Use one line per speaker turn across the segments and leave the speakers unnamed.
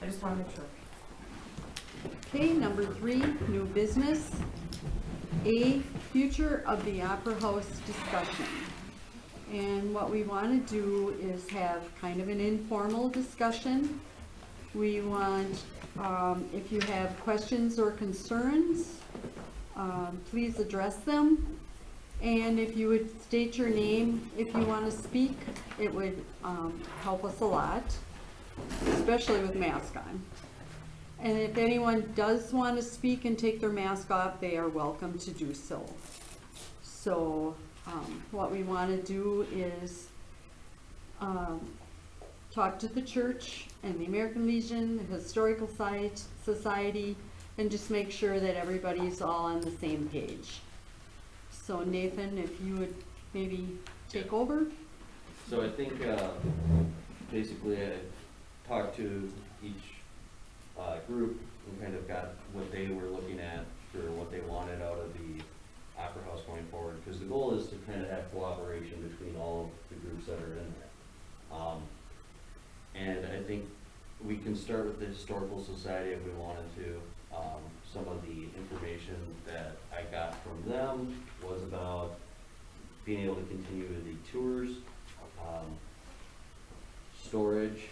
I just want to make sure.
Okay, number 3, new business. A, future of the Opera House discussion. And what we want to do is have kind of an informal discussion. We want, if you have questions or concerns, please address them. And if you would state your name if you want to speak, it would help us a lot, especially with mask on. And if anyone does want to speak and take their mask off, they are welcome to do so. So what we want to do is talk to the church and the American Legion, the Historical Society, and just make sure that everybody's all on the same page. So Nathan, if you would maybe take over.
So I think basically I talked to each group and kind of got what they were looking at for what they wanted out of the Opera House going forward, because the goal is to kind of have cooperation between all of the groups that are in there. And I think we can start with the Historical Society if we wanted to. Some of the information that I got from them was about being able to continue the tours, storage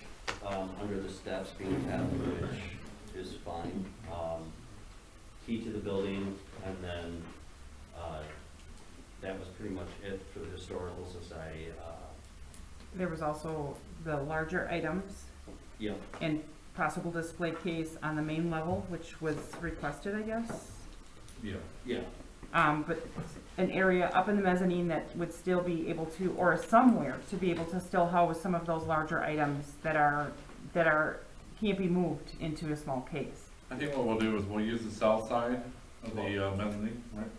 under the steps being kept, which is fine. Key to the building, and then that was pretty much it for the Historical Society.
There was also the larger items
Yeah.
and possible display case on the main level, which was requested, I guess.
Yeah. Yeah.
But an area up in the mezzanine that would still be able to, or somewhere to be able to still house some of those larger items that can't be moved into a small case.
I think what we'll do is we'll use the south side of the mezzanine, right?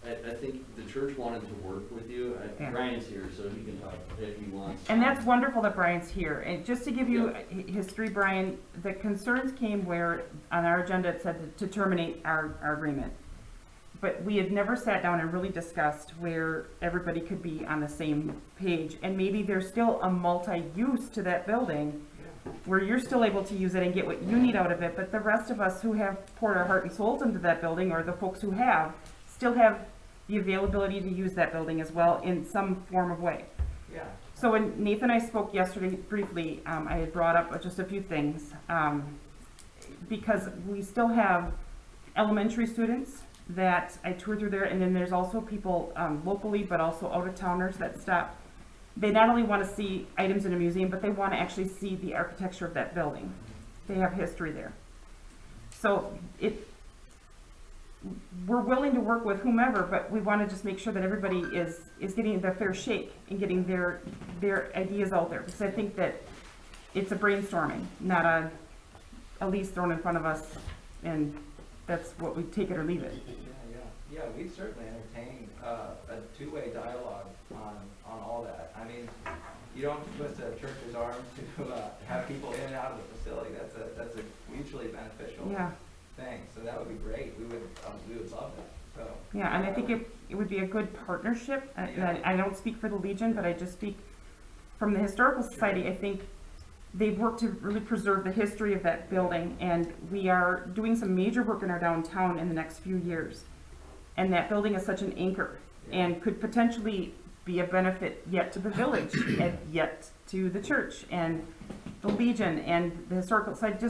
I think the church wanted to work with you.
Yeah.
Brian's here, so he can talk if he wants.
And that's wonderful that Brian's here. And just to give you history, Brian, the concerns came where on our agenda it said to terminate our agreement. But we had never sat down and really discussed where everybody could be on the same page. And maybe there's still a multi-use to that building where you're still able to use it and get what you need out of it. But the rest of us who have poured our heart and souls into that building, or the folks who have, still have the availability to use that building as well in some form of way.
Yeah.
So when Nathan and I spoke yesterday briefly, I had brought up just a few things, because we still have elementary students that I toured through there, and then there's also people locally, but also out-of-towners that stop. They not only want to see items in a museum, but they want to actually see the architecture of that building. They have history there. So we're willing to work with whomever, but we want to just make sure that everybody is getting the fair shake and getting their ideas out there, because I think that it's a brainstorming, not a lease thrown in front of us, and that's what we take it or leave it.
Yeah, we'd certainly entertain a two-way dialogue on all that. I mean, you don't twist a church's arm to have people in and out of the facility. That's a mutually beneficial thing. So that would be great. We would love that. So
yeah, and I think it would be a good partnership. And I don't speak for the Legion, but I just speak from the Historical Society. I think they've worked to really preserve the history of that building, and we are doing some major work in our downtown in the next few years. And that building is such an anchor and could potentially be a benefit yet to the village and yet to the church and the Legion and the Historical Society.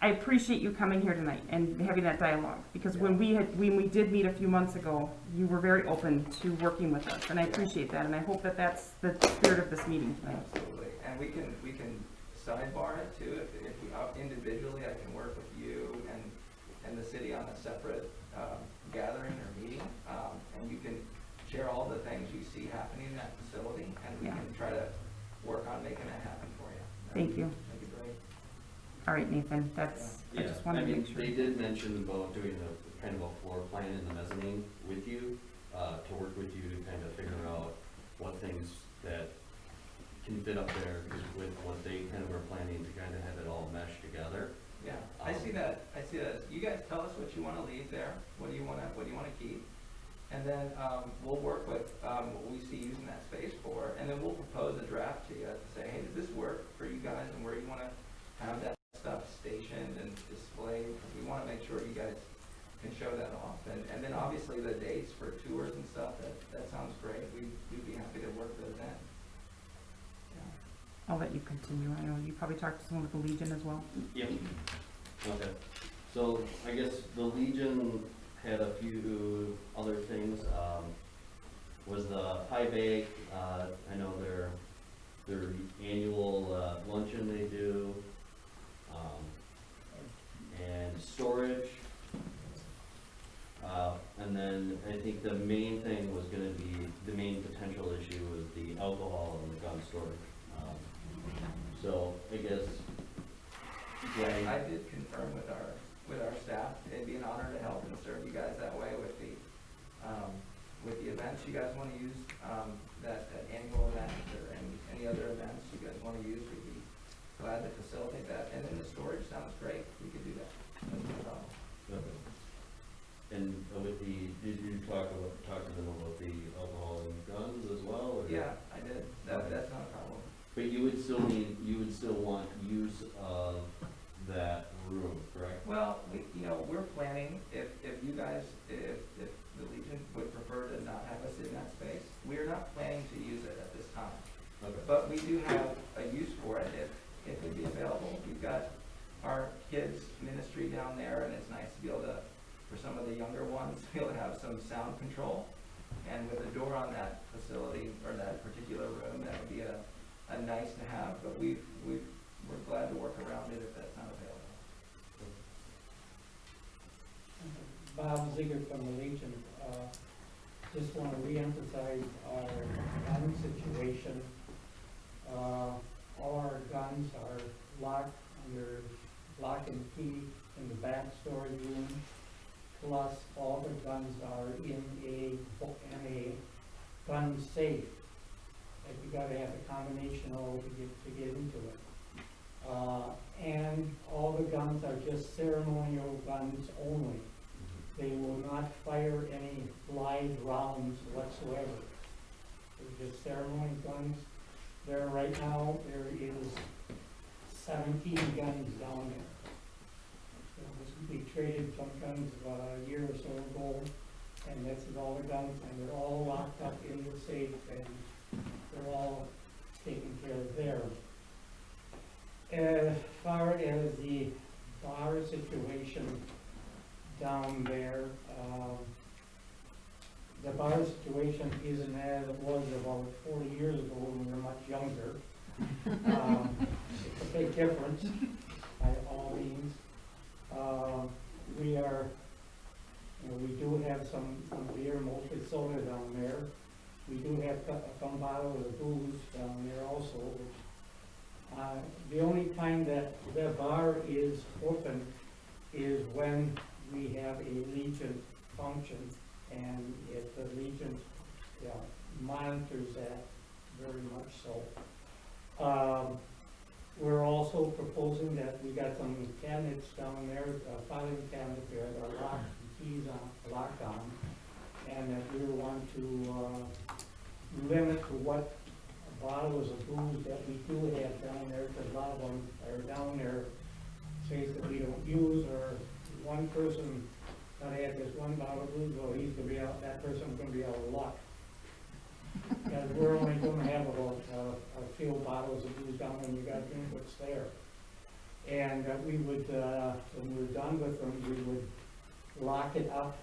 I appreciate you coming here tonight and having that dialogue, because when we did meet a few months ago, you were very open to working with us, and I appreciate that, and I hope that that's the spirit of this meeting tonight.
Absolutely, and we can sidebar it too. If we individually, I can work with you and the city on a separate gathering or meeting, and you can share all the things you see happening in that facility, and we can try to work on making that happen for you.
Thank you.
That'd be great.
All right, Nathan, I just wanted to make sure.
They did mention about doing a kind of a floor plan in the mezzanine with you, to work with you to kind of figure out what things that can fit up there, because with what they kind of were planning to kind of have it all meshed together.
Yeah, I see that. You guys tell us what you want to leave there. What do you want to keep? And then we'll work with what we see using that space for, and then we'll propose a draft to you to say, hey, does this work for you guys, and where you want to have that stuff stay for tours and stuff, that sounds great. We'd be happy to work those in. Yeah.
I'll let you continue. I know you probably talked to someone with the Legion as well.
Yep. Okay, so I guess the Legion had a few other things, was the pie bake, I know their annual luncheon they do, and storage. And then I think the main thing was gonna be, the main potential issue was the alcohol and the gun storage. So I guess,
I did confirm with our staff, it'd be an honor to help and serve you guys that way with the events you guys wanna use, that annual event or any other events you guys wanna use, we'd be glad to facilitate that. And then the storage sounds great, we could do that, that's no problem.
okay. And with did you talk to them about the alcohol and guns as well, or?
Yeah, I did, that's not a problem.
But you would still want use of that room, correct?
Well, we're planning, if you guys, if the Legion would prefer to not have us in that space, we are not planning to use it at this time.
Okay.
But we do have a use for it if it'd be available. We've got our kids' ministry down there, and it's nice to be able to, for some of the younger ones, to be able to have some sound control. And with a door on that facility, or that particular room, that would be a nice to have, but we're glad to work around it if that's not available.
Bob Ziegler from the Legion. Just want to reemphasize our gun situation. All our guns are locked under lock and key in the back storage room. Plus, all the guns are in a gun safe. Like you got to have a combination all to get into it. And all the guns are just ceremonial guns only. They will not fire any live rounds whatsoever. They're just ceremonial guns. There right now, there is 17 guns down there. We traded some guns a year or so ago, and that's all the guns, and they're all locked up in the safe, and they're all taken care of there. As far as the bar situation down there, the bar situation isn't as it was about 40 years ago when we were much younger. It's a big difference, by all means. We do have some beer, mostly soda down there. We do have some bottles of booze down there also. The only time that the bar is open is when we have a Legion function, and if the Legion monitors that very much so. We're also proposing that we got some cabinets down there, filing cabinets there that are locked, keys on, locked on, and that we want to limit to what bottles of booze that we do have down there, because a lot of them are down there, space that we don't use, or one person that had this one bottle of booze, well, he's gonna be out, that person's gonna be out of luck. Because we're only gonna have about a few bottles of booze down, and you gotta drink what's there. And we would, when we're done with them, we would lock it up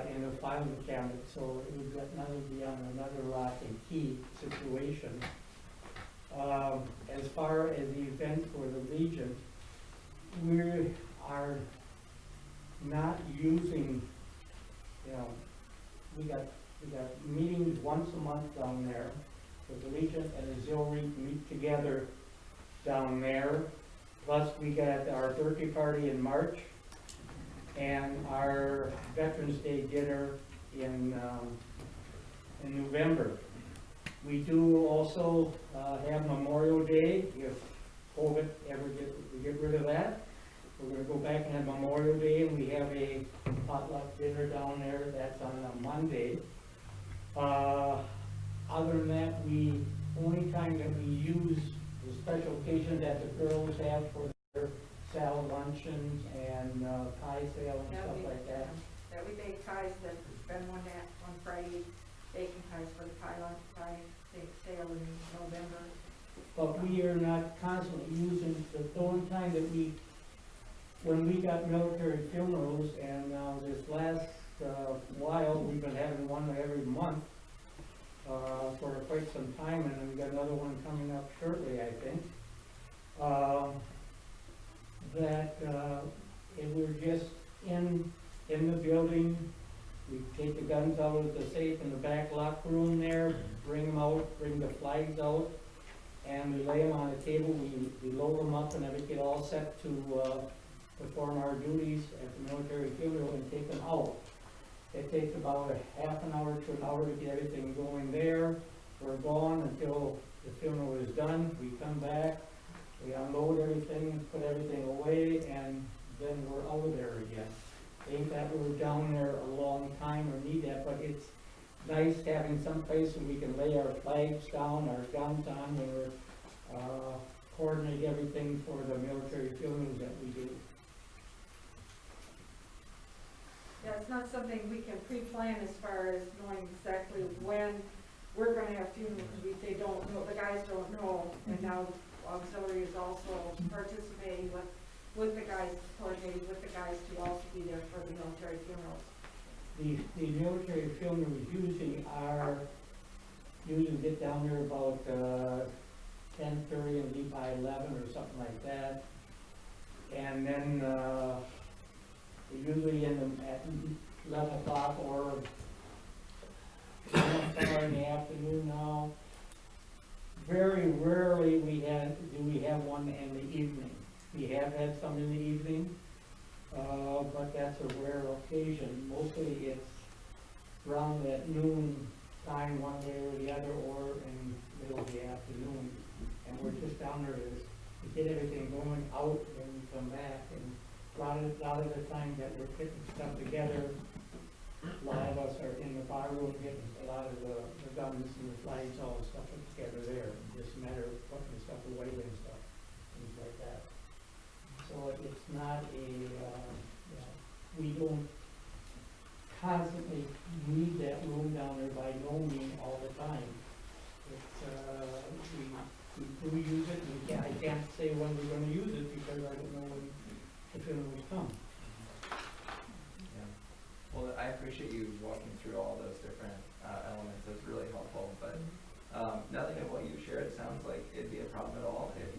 in a filing cabinet, so it would not be on another lock and key situation. As far as the event for the Legion, we are not using, we got meetings once a month down there, with the Legion and the auxiliary meet together down there. Plus we got our birthday party in March, and our Veterans Day dinner in November. We do also have Memorial Day, if COVID ever get rid of that. We're going to go back and have Memorial Day, and we have a potluck dinner down there. That's on a Monday. Other than that, the only time that we use the special occasion that the girls have for their salad luncheons and pie sale and stuff like that,
that we bake ties, that spend one day on Friday, baking ties for the tie sale in November.
But we are not constantly using, the only time that when we got military funerals, and now this last while, we've been having one every month for quite some time, and then we got another one coming up shortly, I think. And we're just in the building. We take the guns out of the safe in the back locker room there, bring them out, bring the flags out, and we lay them on a table. We load them up and then we get all set to perform our duties at the military funeral and take them out. It takes about a half an hour to an hour to get everything going there. We're gone until the funeral is done. We come back, we unload everything, put everything away, and then we're out of there again. Ain't that we're down there a long time or need that, but it's nice having some place where we can lay our flags down, our guns on, when we're coordinate everything for the military funerals that we do.
Yeah, it's not something we can pre-plan as far as knowing exactly when we're gonna have funerals, because they don't know, the guys don't know, and now auxiliary is also participating with the guys, coordinating with the guys to also be there for the military funerals.
The military funerals usually get down there about 10:30 and leave by 11 or something like that. And then usually at 11 o'clock or somewhere in the afternoon now. Very rarely do we have one in the evening. We have had some in the evening, but that's a rare occasion. Mostly it's around at noon time, one way or the other, or in the middle of the afternoon. And we're just down there to get everything going out and we come back. And a lot of the time that we're putting stuff together, a lot of us are in the bar room getting a lot of the guns and the flags, all the stuff put together there. Just a matter of putting the stuff away and stuff, things like that. So it's not we don't constantly need that room down there by no means all the time. It's, we do use it, and I can't say when we're gonna use it because I don't know when the funeral will come.
Yeah. Well, I appreciate you walking through all those different elements. That's really helpful. But nothing of what you shared sounds like it'd be a problem at all if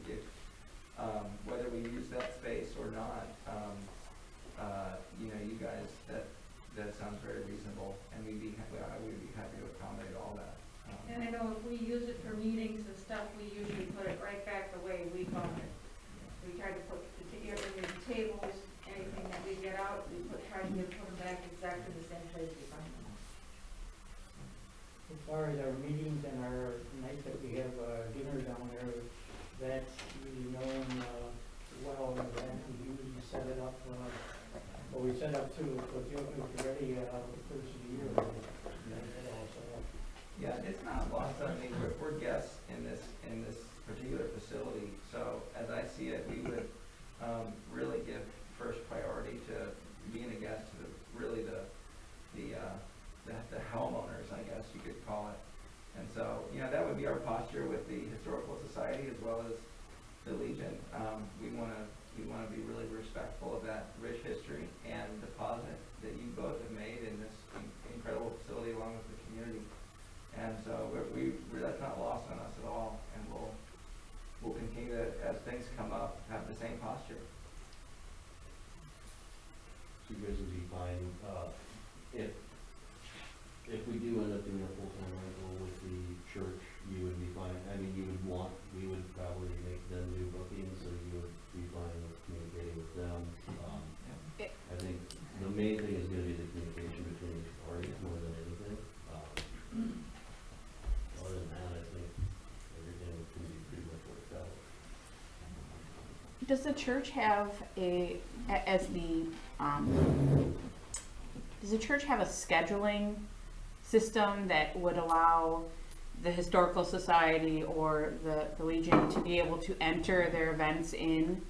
whether we use that space or not. You guys, that sounds very reasonable, and I would be happy to accommodate all that.
And I know if we use it for meetings and stuff, we usually put it right back the way we found it. We try to put the tables, anything that we get out, try to put them back exactly the same place we found them.
As far as our meetings and our nights that we have dinner down there, that's really known well in advance. We usually set it up, we set up to ready the first of the year.
Yeah, it's not lost on me. We're guests in this particular facility, so as I see it, we would really give first priority to being a guest to the homeowners, I guess you could call it. And so, that would be our posture with the Historical Society as well as the Legion. We want to be really respectful of that rich history and deposit that you both have made in this incredible facility along with the community. And so that's not lost on us at all, and we'll continue to, as things come up, have the same posture.
So you guys would be fine, if we do end up doing a full-time rental with the church, you would be fine. I mean, we would probably make them do bookings, so you would be fine with communicating with them. I think the main thing is gonna be the communication between the parties more than anything. Other than that, I think everything can be pretty much worked out.
Does the church have does the church have a scheduling system that would allow the Historical Society or the Legion to be able to enter their events in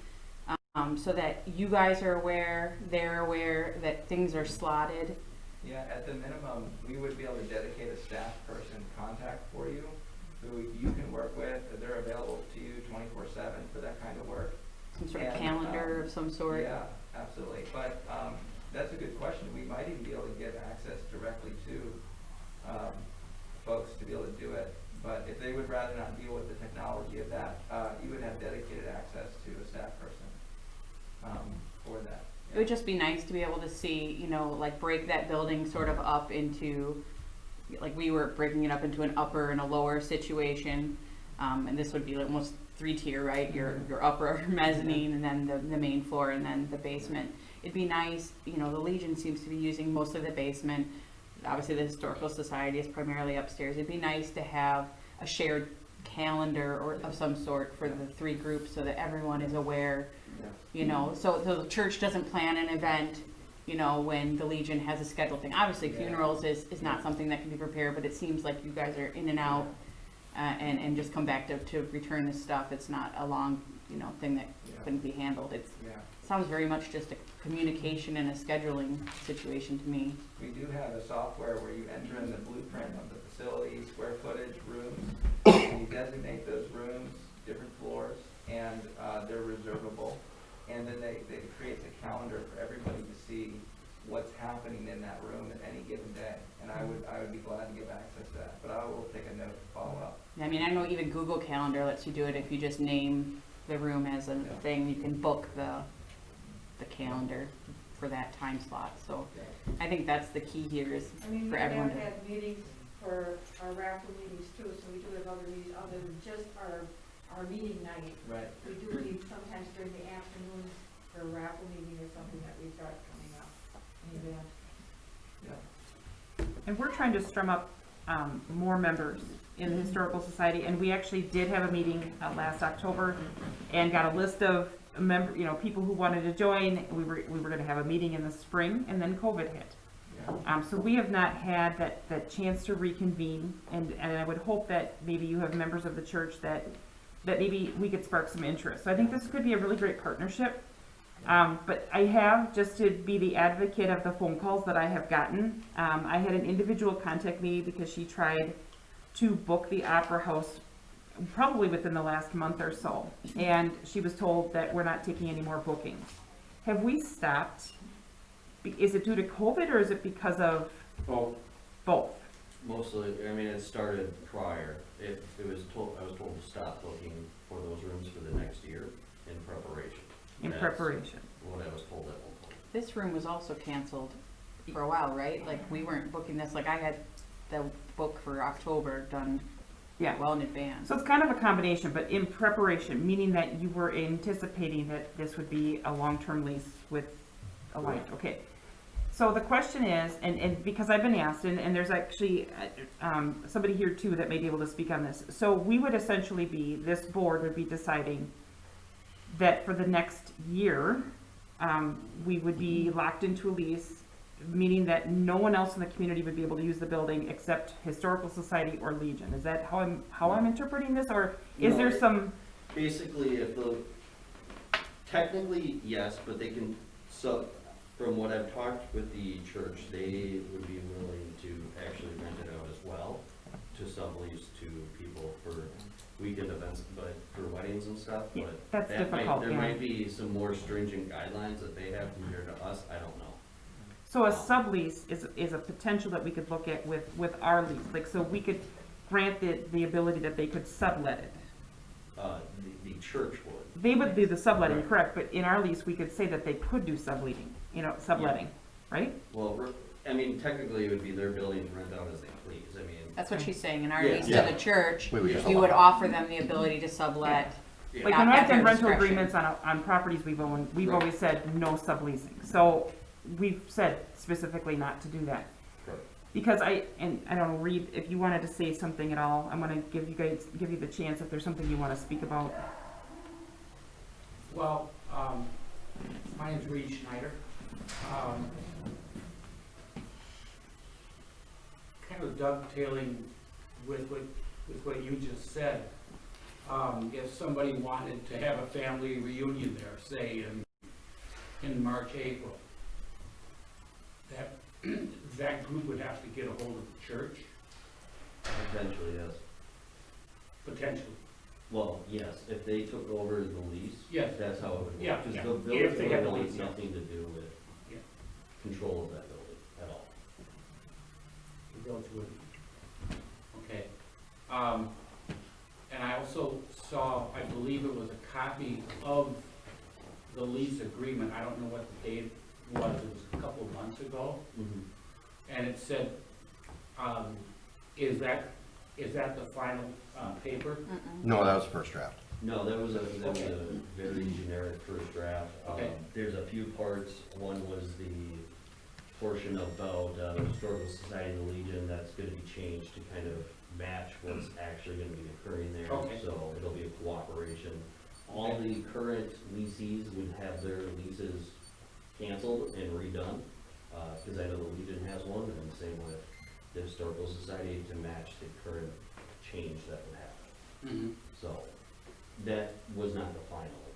so that you guys are aware, they're aware that things are slotted.
Yeah, at the minimum, we would be able to dedicate a staff person contact for you, who you can work with, they're available to you 24/7 for that kind of work.
Some sort of
And,
calendar of some sort.
Yeah, absolutely, but, that's a good question, we might even be able to get access directly to, folks to be able to do it. But if they would rather not deal with the technology of that, you would have dedicated access to a staff person, for that.
It would just be nice to be able to see, you know, like break that building sort of up into, like we were breaking it up into an upper and a lower situation. And this would be like almost 3-tier, right? Your upper mezzanine and then the main floor and then the basement. It'd be nice, you know, the Legion seems to be using mostly the basement. Obviously the Historical Society is primarily upstairs. It'd be nice to have a shared calendar or of some sort for the 3 groups so that everyone is aware, you know, so the church doesn't plan an event, you know, when the Legion has a scheduled thing. Obviously funerals is not something that can be prepared, but it seems like you guys are in and out and just come back to return this stuff. It's not a long, you know, thing that couldn't be handled. It sounds very much just a communication and a scheduling situation to me.
We do have a software where you enter in the blueprint of the facility, square footage, rooms, and you designate those rooms, different floors, and they're reservable. And then they create a calendar for everybody to see what's happening in that room at any given day. And I would be glad to give access to that, but I will take a note to follow up.
I mean, I know even Google Calendar lets you do it if you just name the room as a thing. You can book the calendar for that time slot. So I think that's the key here is
I mean,
for
we have
everyone to.
had meetings for our raffle meetings too, so we do have other meetings other than just our meeting night.
Right.
We do meet sometimes during the afternoons for a raffle meeting or something that we've got coming up. An event.
And we're trying to strum up more members in the Historical Society, and we actually did have a meeting last October and got a list of people who wanted to join. We were going to have a meeting in the spring, and then COVID hit. So we have not had that chance to reconvene, and I would hope that maybe you have members of the church that maybe we could spark some interest. So I think this could be a really great partnership. But I have, just to be the advocate of the phone calls that I have gotten, I had an individual contact me because she tried to book the Opera House probably within the last month or so. And she was told that we're not taking any more bookings. Have we stopped? Is it due to COVID or is it because of both?
Mostly, I mean, it started prior. I was told to stop looking for those rooms for the next year in preparation.
Preparation.
What I was told at one point.
This room was also canceled for a while, right? Like we weren't booking this. Like I had the book for October done well in advance.
So it's kind of a combination, but in preparation, meaning that you were anticipating that this would be a long-term lease with a light. Okay. So the question is, and because I've been asked, and there's actually somebody here too that may be able to speak on this. So we would essentially this board would be deciding that for the next year, we would be locked into a lease, meaning that no one else in the community would be able to use the building except Historical Society or Legion. Is that how I'm interpreting this, or is there some?
Basically, technically yes, but they can. So, from what I've talked with the church, they would be willing to actually rent it out as well to sublease to people for weekend events, but for weddings and stuff.
Yeah,
but
that's difficult.
There might be some more stringent guidelines that they have compared to us. I don't know.
So a sublease is a potential that we could look at with our lease. Like, so we could grant the ability that they could sublet it.
The church would.
They would do the subletting,
Right.
correct, but in our lease, we could say that they could do subletting, subletting, right?
Well, I mean, technically it would be their building to rent out as they please. I mean.
That's what she's saying. In our
Yeah.
lease
Yeah.
to the church,
We would just
we would
allow.
offer them the ability to sublet.
Yeah.
Like
At
when I've
their
done rental
discretion.
agreements on properties we've owned, we've
Right.
always said no subleasing. So we've said specifically not to do that.
Right.
Because I don't know, Reed, if you wanted to say something at all, I'm gonna give you the chance if there's something you wanna speak about.
Well, my name's Reed Schneider. Kind of dovetailing with what you just said. If somebody wanted to have a family reunion there, say in in March, April, that, that group would have to get a hold of the church,
Potentially, yes.
potentially.
Well, yes, if they took over the lease,
Yes.
that's how it would work.
Yeah,
Because
yeah.
the
If
village
they had the
wants
lease, yeah.
nothing to do with
Yeah.
control of that building at all.
The village would. Okay. And I also saw, I believe it was a copy of the lease agreement, I don't know what the date was, it was a couple of months ago. And it said, is that the final, paper?
No, that was the first draft.
No, that was a
Okay.
very generic first draft.
Okay.
There's a few parts. One was the portion about the Historical Society and the Legion that's gonna be changed to kind of match what's actually gonna be occurring there.
Okay.
So it'll be a cooperation. All the current leases would have their leases canceled and redone, because I know the Legion has one, and the same with the Historical Society to match the current change that would happen.
Mm-hmm.
So, that was not the final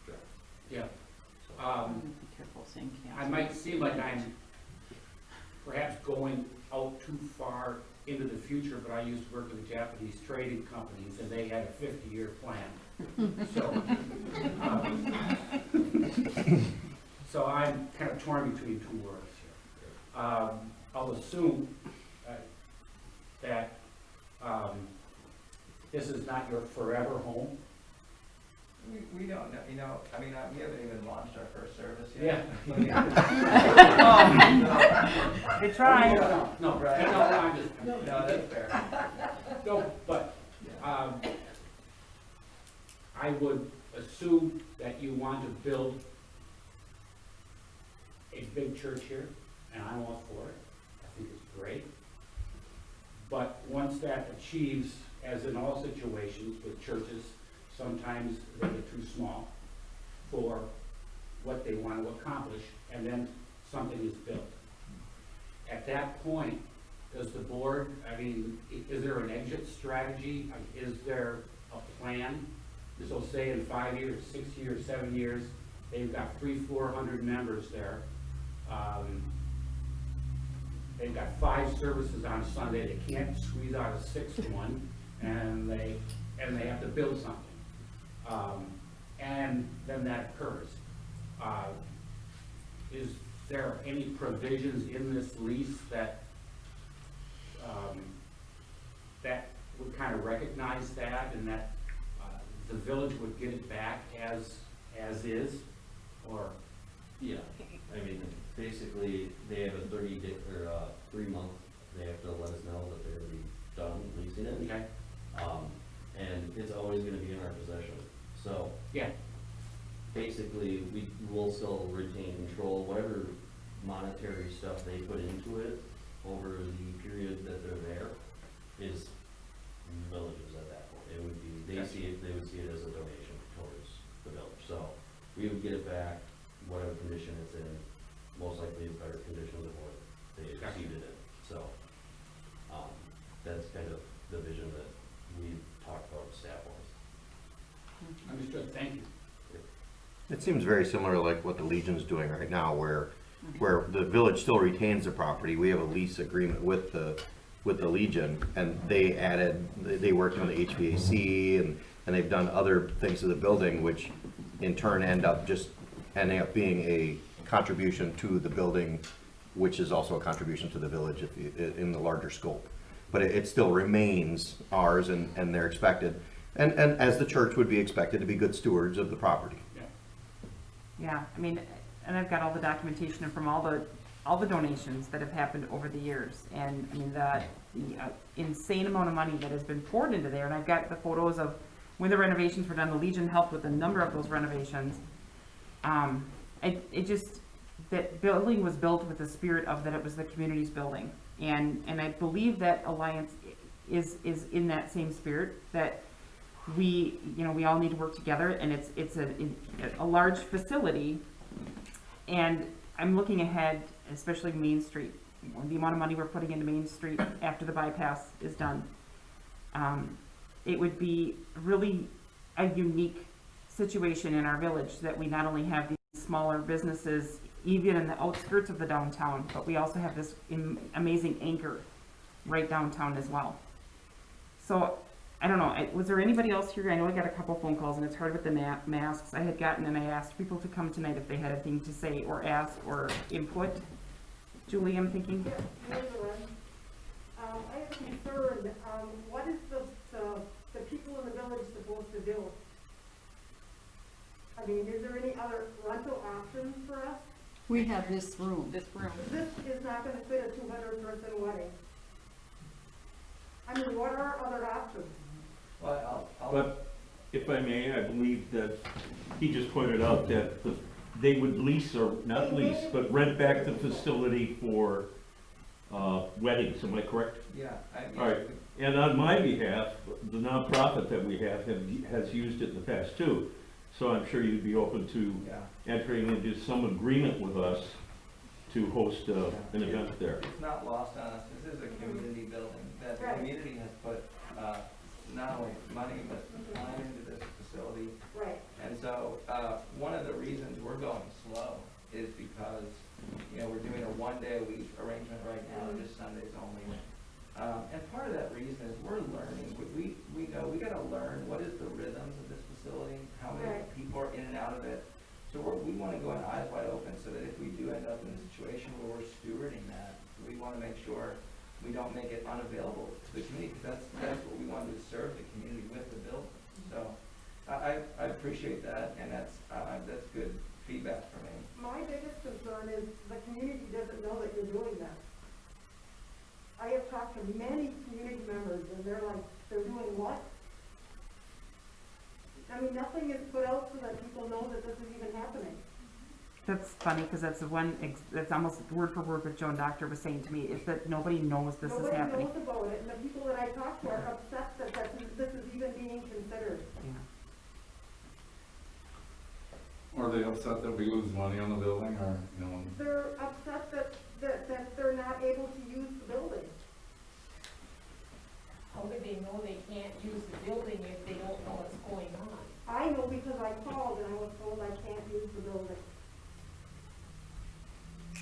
draft.
Yeah.
So,
Be careful saying
I
cancel.
might seem like I'm perhaps going out too far into the future, but I used to work with the Japanese trading companies, and they had a 50-year plan. So, so I'm kind of torn between two worlds here. I'll assume that this is not your forever home.
We don't know, you know, I mean, we haven't even launched our first service
Yeah.
yet.
They tried.
No,
Right.
I'm just.
No, that's fair.
No, but, I would assume that you want to build a big church here, and I'm all for it. I think it's great. But once that achieves, as in all situations with churches, sometimes they get too small for what they want to accomplish, and then something is built. At that point, does the board, I mean, is there an exit strategy? Is there a plan? So say in 5 years, 6 years, 7 years, they've got 300-400 members there. They've got 5 services on Sunday, they can't squeeze out a 6th one, and they have to build something. And then that occurs. Is there any provisions in this lease that that would kind of recognize that, and that the village would get it back as is, or?
yeah, I mean, basically, they have a 30-day, or 3-month, they have to let us know that they're gonna be done leasing it.
Okay.
And it's always gonna be in our possession. So,
Yeah.
basically, we will still retain control, whatever monetary stuff they put into it over the period that they're there is villages at that point. It would be, they would see it as a donation towards the village. So, we would get it back, whatever condition it's in, most likely better condition than what they received it in. So, that's kind of the vision that we talked about staff-wise.
Understood, thank you.
It seems very similar to like what the Legion's doing right now, where the village still retains the property. We have a lease agreement with the Legion, and they worked on the HVAC, and they've done other things to the building, which in turn ending up being a contribution to the building, which is also a contribution to the village in the larger scope. But it still remains ours, and they're expected, and as the church would be expected, to be good stewards of the property.
Yeah, I mean, and I've got all the documentation from all the donations that have happened over the years, and I mean, the insane amount of money that has been poured into there, and I've got the photos of when the renovations were done. The Legion helped with a number of those renovations. That building was built with the spirit of that it was the community's building, and I believe that Alliance is in that same spirit, that we all need to work together, and it's a large facility, and I'm looking ahead, especially Main Street, the amount of money we're putting into Main Street after the bypass is done. It would be really a unique situation in our village that we not only have these smaller businesses, even in the outskirts of the downtown, but we also have this amazing anchor right downtown as well. So, I don't know, was there anybody else here? I know I got a couple phone calls, and it's hard with the masks. I had gotten, and I asked people to come tonight if they had a thing to say, or ask, or input. Julie, I'm thinking?
Here's one. I have a concern, what is the people in the village supposed to do? I mean, is there any other rental options for us?
We have this room.
This room.
This is not gonna fit a 200-person wedding. I mean, what are other options?
Well, I'll.
But if I may, I believe that he just pointed out that they would lease, or not lease, but rent back the facility for weddings, am I correct?
Yeah, I mean.
All right, and on my behalf, the nonprofit that we has used it in the past too. So I'm sure you'd be open to
Yeah.
entering into some agreement with us to host an event there.
It's not lost on us, this is a community building, that the
Right.
community has put, not only money, but time into this facility.
Right.
And so, one of the reasons we're going slow is because, you know, we're doing a one-day-a-week arrangement right now, just Sundays only. And part of that reason is we're learning, we know, we gotta learn what is the rhythms of this facility, how many
Right.
people are in and out of it. So we wanna go in eyes wide open, so that if we do end up in a situation where we're stewarding that, we wanna make sure we don't make it unavailable to the community, because that's what we want to do, is serve the community with the building. So, I appreciate that, and that's good feedback for me.
My biggest concern is the community doesn't know that you're doing that. I have talked to many community members, and they're like, they're doing what? I mean, nothing is put out so that people know that this is even happening.
That's funny, because that's the one, that's almost word for word what Joan Doctor was saying to me, is that nobody knows this is happening.
Nobody knows about it, and the people that I talk to are upset that this is even being considered.
Yeah.
Are they upset that we lose money on the building, or, you know?
They're upset that they're not able to use the building.
How would they know they can't use the building if they don't know what's going on?
I know because I called and I was told I can't use the building.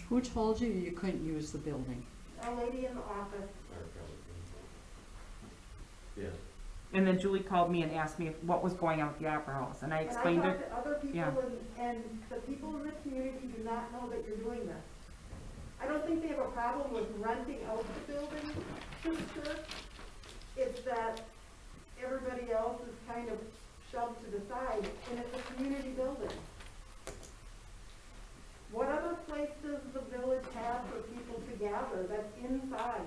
Who told you you couldn't use the building?
A lady in the office.
Yeah.
And then Julie called me and asked me what was going on with the Opera House, and I explained
And I
it.
talked to other people,
yeah.
and the people in the community do not know that you're doing this. I don't think they have a problem with renting out the building to the church. It's that everybody else is kind of shoved to the side, and it's a community building. What other place does the village have for people to gather that's inside,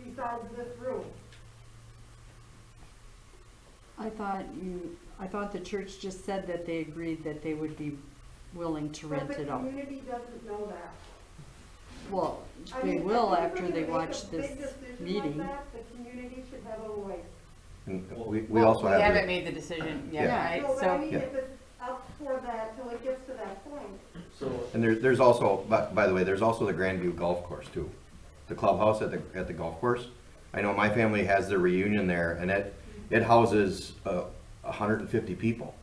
besides this room?
I thought the church just said that they agreed that they would be willing to rent it
But the
out.
community doesn't know that.
Well,
I
they
mean,
will
if
after
you're
they
gonna make
watch
a big
this
decision like
meeting.
that, the community should have a voice.
And
Well,
we
Well,
also
we
have.
haven't
the-
made the decision yet,
Yeah.
right?
No, but I
So,
mean,
Yeah.
if it's up for that till it gets to that point.
So,
And there's also, by the way, there's also the Grandview Golf Course too. The clubhouse at the golf course. I know my family has their reunion there, and it houses 150 people.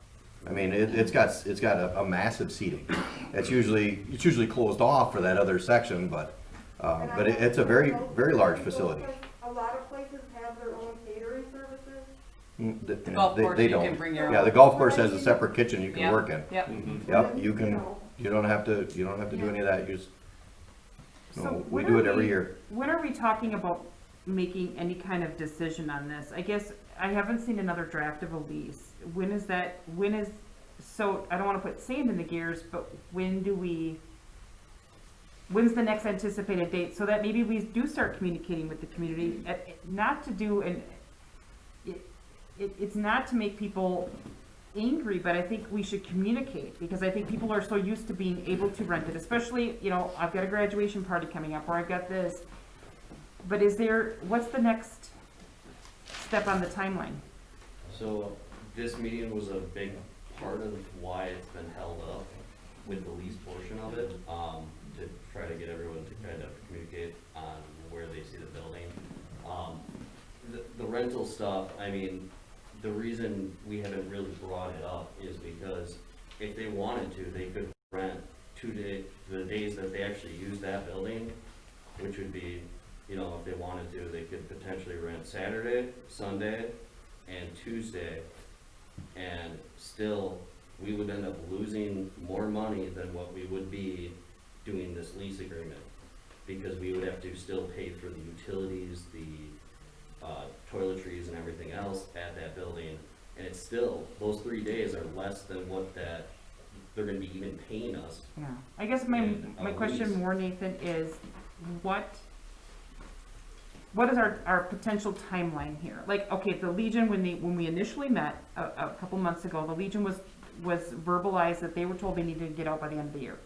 I mean, it's got a massive seating. It's usually closed off for that other section, but it's a very large facility.
A lot of places have their own catering services.
the golf course,
They
you
don't.
can bring your own.
Yeah, the golf course has a separate kitchen you can
Yep,
work in.
Yep.
Yep, you don't have to do any of that. You just,
So
no, we
when
do
are
it every
we-
year.
When are we talking about making any kind of decision on this? I guess I haven't seen another draft of a lease. So I don't wanna put sand in the gears, but when's the next anticipated date? So that maybe we do start communicating with the community, not to do it's not to make people angry, but I think we should communicate, because I think people are so used to being able to rent it, especially, I've got a graduation party coming up, or I've got this. But what's the next step on the timeline?
so this meeting was a big part of why it's been held up with the lease portion of it, to try to get everyone to kind of communicate on where they see the building. The rental stuff, I mean, the reason we haven't really brought it up is because if they wanted to, they could the days that they actually use that building, which would be, you know, if they wanted to, they could potentially rent Saturday, Sunday, and Tuesday, and still, we would end up losing more money than what we would be doing this lease agreement, because we would have to still pay for the utilities, the toiletries and everything else at that building, and it's still, those 3 days are less than what that, they're gonna be even paying us.
Yeah, I guess my
And,
question
lease.
more, Nathan, is what is our potential timeline here? Like, okay, the Legion, when we initially met a couple months ago, the Legion was verbalized that they were told they needed to get out by the end of the year.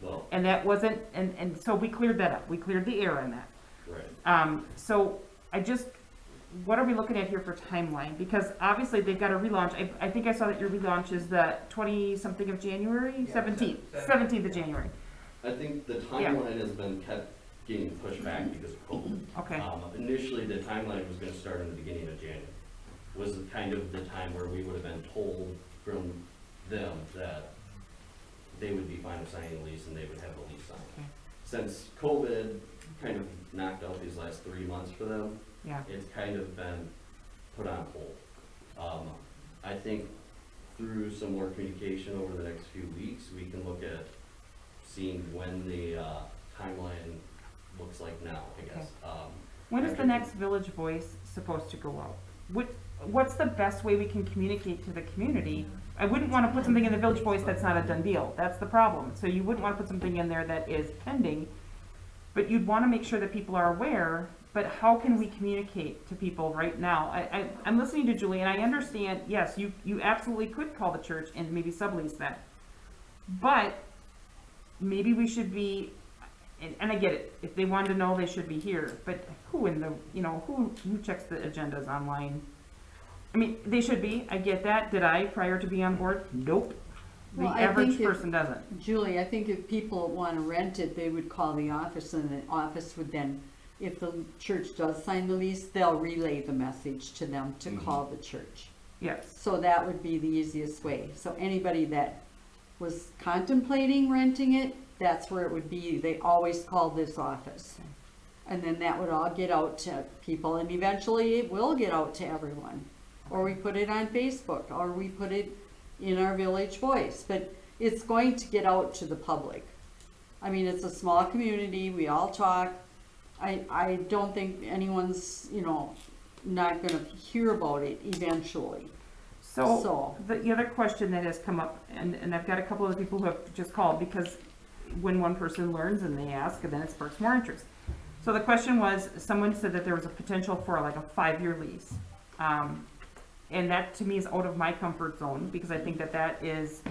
Well,
And that wasn't, and so we cleared that up, we cleared the air on that.
right.
So what are we looking at here for timeline? Because obviously they've got a relaunch. I think I saw that your relaunch is the 20-something of January,
Yeah,
17th of January.
I think the timeline has been kept getting pushed back because of COVID.
Okay,
Initially, the timeline was gonna start in the beginning of January, was kind of the time where we would have been told from them that they would be fine with signing a lease and they would have a lease signed.
Okay.
Since COVID kind of knocked out these last 3 months for them,
yeah,
it's kind of been put on hold. I think through some more communication over the next few weeks, we can look at seeing when the timeline looks like now, I guess.
when is the next Village Voice supposed to go out? What's the best way we can communicate to the community? I wouldn't want to put something in the Village Voice that's not a done deal, that's the problem. So you wouldn't want to put something in there that is pending, but you'd want to make sure that people are aware. But how can we communicate to people right now? I'm listening to Julie, and I understand, yes, you absolutely could call the church and maybe sublease that. But maybe we should be, and I get it, if they wanted to know, they should be here. But who in the, who checks the agendas online? I mean, they should be, I get that. Did I prior to being on board? Nope. The
Well, I
average
think if-
person doesn't.
Julie, I think if people want to rent it, they would call the office, and the office would then, if the church does sign the lease, they'll relay the message to them to call the church.
Yes,
So that would be the easiest way. So anybody that was contemplating renting it, that's where it would be. They always call this office. And then that would all get out to people, and eventually it will get out to everyone. Or we put it on Facebook, or we put it in our Village Voice, but it's going to get out to the public. I mean, it's a small community, we all talk. I don't think anyone's, not gonna hear about it eventually.
so the other question that has come up, and I've got a couple of people who have just called, because when one person learns and they ask, and then it sparks more interest. So the question was, someone said that there was a potential for like a 5-year lease. And that to me is out of my comfort zone, because I think that is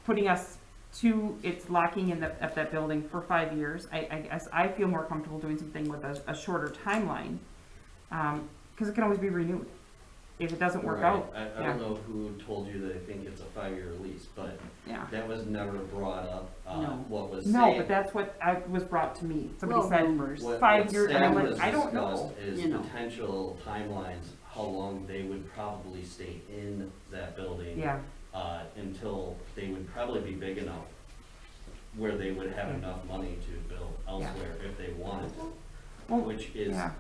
putting us it's locking in at that building for 5 years. I guess I feel more comfortable doing something with a shorter timeline, because it can always be renewed if it doesn't work
Right.
out.
I
Yeah.
don't know who told you that I think it's a 5-year lease, but
Yeah.
that was never brought up.
No.
What was
No,
said-
but that's what was brought to me. Somebody
Well,
said,
rumors.
What
5 years, and I'm
Stan
like,
was
I don't know.
discussed is
You know.
potential timelines, how long they would probably stay in that building.
Yeah,
Until they would probably be big enough where they would have enough money to build elsewhere if they wanted to,
well,
which is,
yeah.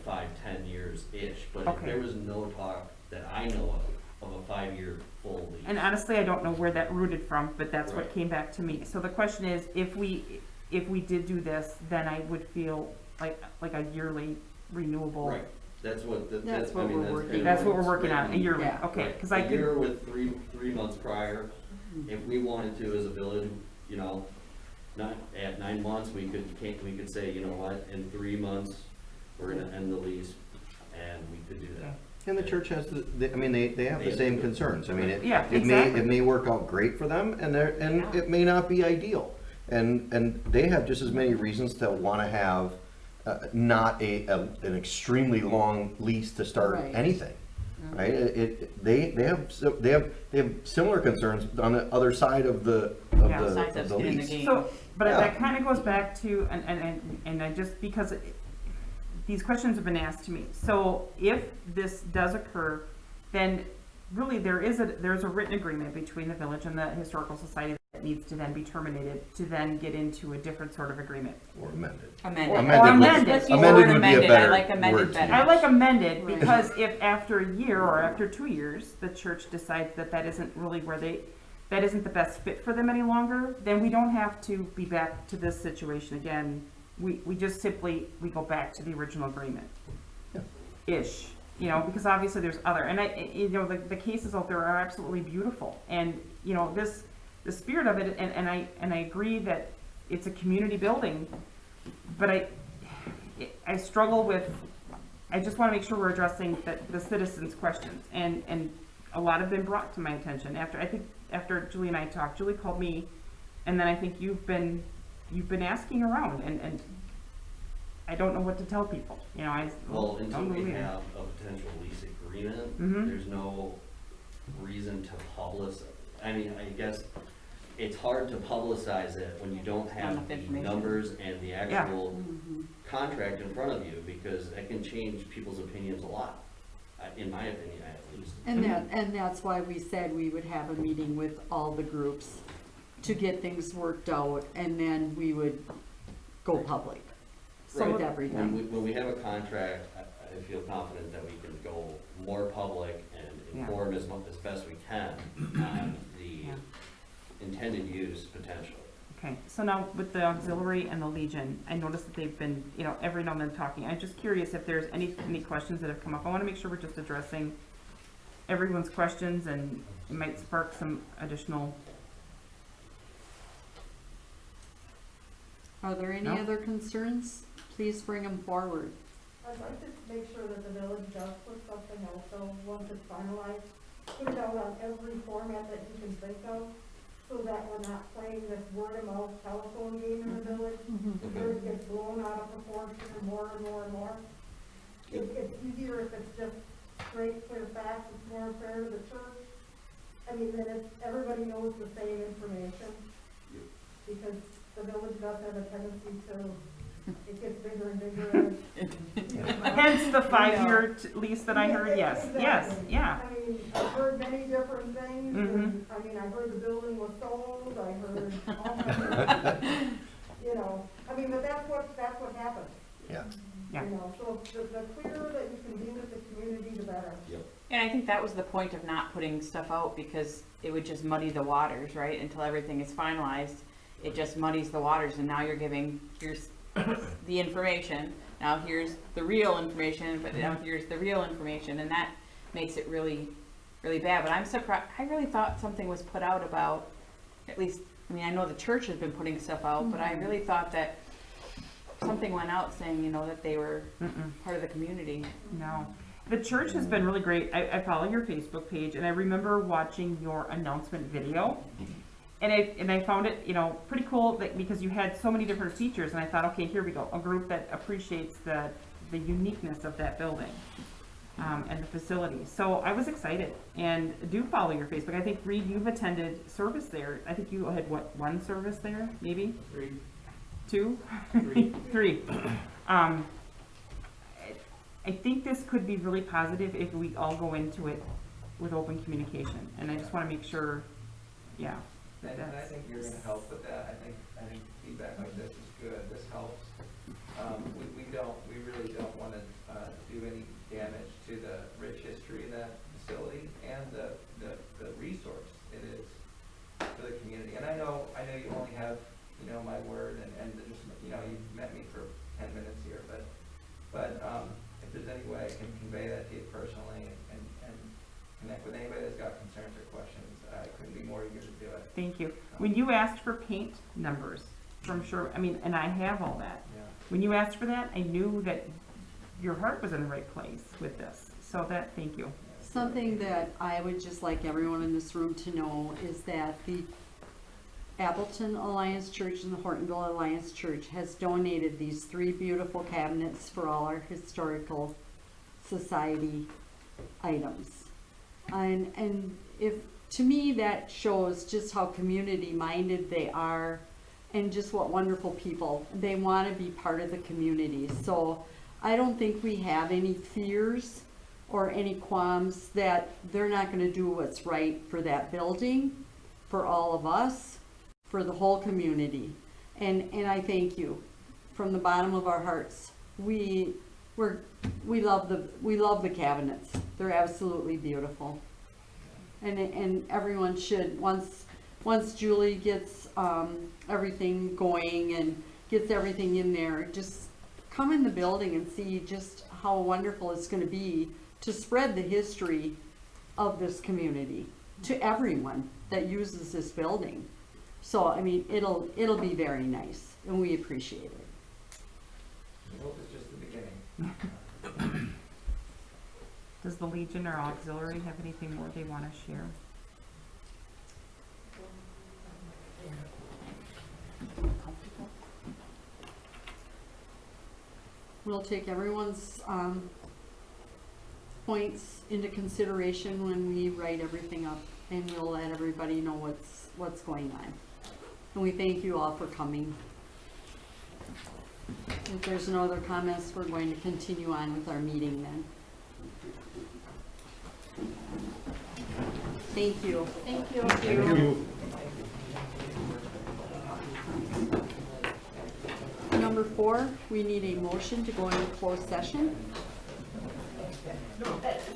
5-10 years-ish. But if
Okay.
there was no talk that I know of a 5-year full lease.
And honestly, I don't know where that rooted from, but that's what
Right.
came back to me. So the question is, if we did do this, then I would feel like a yearly renewable.
Right, that's what,
That's what we're working
kind of
That's what we're
what's
working on, a
written.
yearly,
Yeah.
okay,
Right.
cause I
A
could,
year with three months prior, if we wanted to as a village, not at 9 months, we could say, you know what, in 3 months, we're gonna end the lease, and we could do that.
And the church has they have the same concerns. I mean,
Yeah,
it may
exactly.
work out great for them, and it may not be ideal. And they have just as many reasons to want to have not an extremely long lease to start
Right.
anything, right? They have similar concerns on the other side of the
Yeah.
Besides us getting the
lease.
game.
so, but
Yeah.
that kinda goes back to, and I just, because these questions have been asked to me. So if this does occur, then really there's a written agreement between the village and the historical society needs to then be terminated to then get into a different sort of agreement.
Or amended.
Amended.
Or amended.
Let's use the
Amended
word
would be a
amended. I
better
like amended
word to
better.
I like amended
Right.
because if after a year or after 2 years, the church decides that that isn't really that isn't the best fit for them any longer, then we don't have to be back to this situation again. We just simply, we go back to the original agreement. Ish, because obviously there's other, and the cases out there are absolutely beautiful. And, the spirit of it, and I agree that it's a community building, but I struggle with, I just want to make sure we're addressing the citizens' questions, and a lot have been brought to my attention after Julie and I talked. Julie called me, and then I think you've been asking around, and I don't know what to tell people.
Well, until we
believe it.
have a potential lease agreement,
Mhm.
there's no reason to I guess it's hard to publicize it when you don't have
enough
the
information.
numbers and the
Yeah.
actual contract in front of you, because that can change people's opinions a lot, in my opinion at least.
And that's why we said we would have a meeting with all the groups to get things worked out, and then we would go public
Right.
with everything.
When we have a contract, I feel confident that we can go more public and inform as best we can on the intended use potential.
Okay, so now with the auxiliary and the Legion, I noticed that they've been, every now and then talking. I'm just curious if there's any questions that have come up. I want to make sure we're just addressing everyone's questions, and it might spark some additional.
Are there any
No?
other concerns? Please bring them forward.
I'd like to make sure that the village does put something out, so once it's finalized, put it out on every format that you can think of, so that we're not playing this word-of-mouth telephone game in the village. Where it gets blown out of proportion more and more and more. It's easier if it's just straight, clear facts, it's more fair to the church. Then everybody knows the same information, because the village does have a tendency to, it gets bigger and bigger.
Hence the 5-year lease that I heard. Yes, yes,
Exactly.
yeah.
I've heard many different things, and,
Mhm.
I heard the building was sold, I heard all kinds of, but that's what happens.
Yeah.
Yeah.
So the clearer that you can be with the community, the better.
And I think that was the point of not putting stuff out, because it would just muddy the waters, right? Until everything is finalized, it just muddies the waters, and now you're giving, here's the information, now here's the real information, but now here's the real information, and that makes it really, really bad. But I'm surprised, I really thought something was put out about, at least, I know the church has been putting stuff out, but I really thought that something went out saying, that they were part of the community.
No. The church has been really great. I follow your Facebook page, and I remember watching your announcement video. And I found it, pretty cool because you had so many different features, and I thought, okay, here we go, a group that appreciates the uniqueness of that building and the facility. So I was excited, and do follow your Facebook. I think, Reed, you've attended service there. I think you had, one service there, maybe?
3.
2? 3. I think this could be really positive if we all go into it with open communication, and I just want to make sure,
And I think you're gonna help with that. I think feedback like this is good, this helps. We really don't wanna, do any damage to the rich history of that facility and the resource it is for the community. And I know you only have, my word, and just, you've met me for 10 minutes here, but if there's any way I can convey that to you personally and connect with anybody that's got concerns or questions, I couldn't be more eager to do it.
thank you. When you asked for paint numbers from sure, and I have all that.
Yeah.
When you asked for that, I knew that your heart was in the right place with this. So thank you.
Something that I would just like everyone in this room to know is that the Appleton Alliance Church and the Hortonville Alliance Church has donated these 3 beautiful cabinets for all our historical society items. And if, to me, that shows just how community minded they are, and just what wonderful people. They want to be part of the community. So I don't think we have any fears or any qualms that they're not going to do what's right for that building, for all of us. for the whole community. And I thank you from the bottom of our hearts. We love the cabinets. They're absolutely beautiful. And everyone should, once Julie gets everything going and gets everything in there, just come in the building and see just how wonderful it's gonna be to spread the history of this community to everyone that uses this building. So, I mean, it'll be very nice, and we appreciate it.
I hope it's just the beginning.
Does the Legion or Auxiliary have anything more they want to share?
We'll take everyone's points into consideration when we write everything up, and we'll let everybody know what's going on. And we thank you all for coming. If there's no other comments, we're going to continue on with our meeting then. Thank you.
Thank you.
Thank you.
Number 4, we need a motion to go into closed session.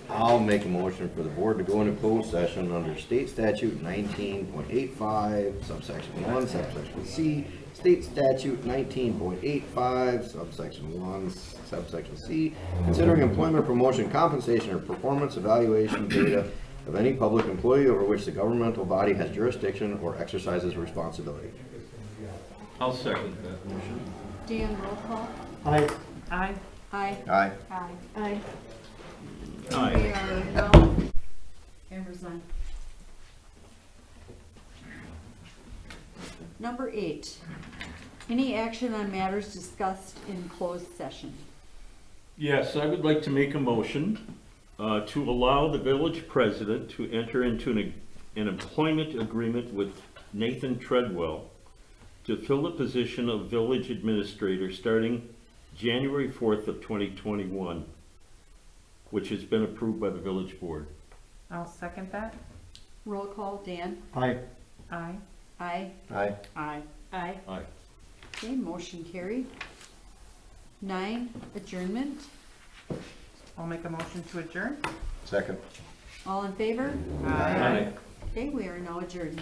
I'll make a motion for the board to go into closed session under state statute 19.85, subsection 1, subsection C, state statute 19.85, subsection 1, subsection C, considering employment, promotion, compensation, or performance evaluation data of any public employee over which the governmental body has jurisdiction or exercises responsibility.
I'll second that motion.
Dan, roll call.
Aye.
Aye.
Aye.
Aye.
Aye. We
Aye.
are now, cameras on. Number 8, any action on matters discussed in closed session?
Yes, I would like to make a motion to allow the village president to enter into an employment agreement with Nathan Treadwell to fill the position of village administrator starting January 4th of 2021, which has been approved by the village board.
I'll second that.
Roll call, Dan.
Aye.
Aye.
Aye.
Aye.
Aye.
Aye.
Aye.
Okay, motion carried. 9, adjournment.
I'll make a motion to adjourn.
Second.
All in favor?
Aye.
Okay, we are now adjourned.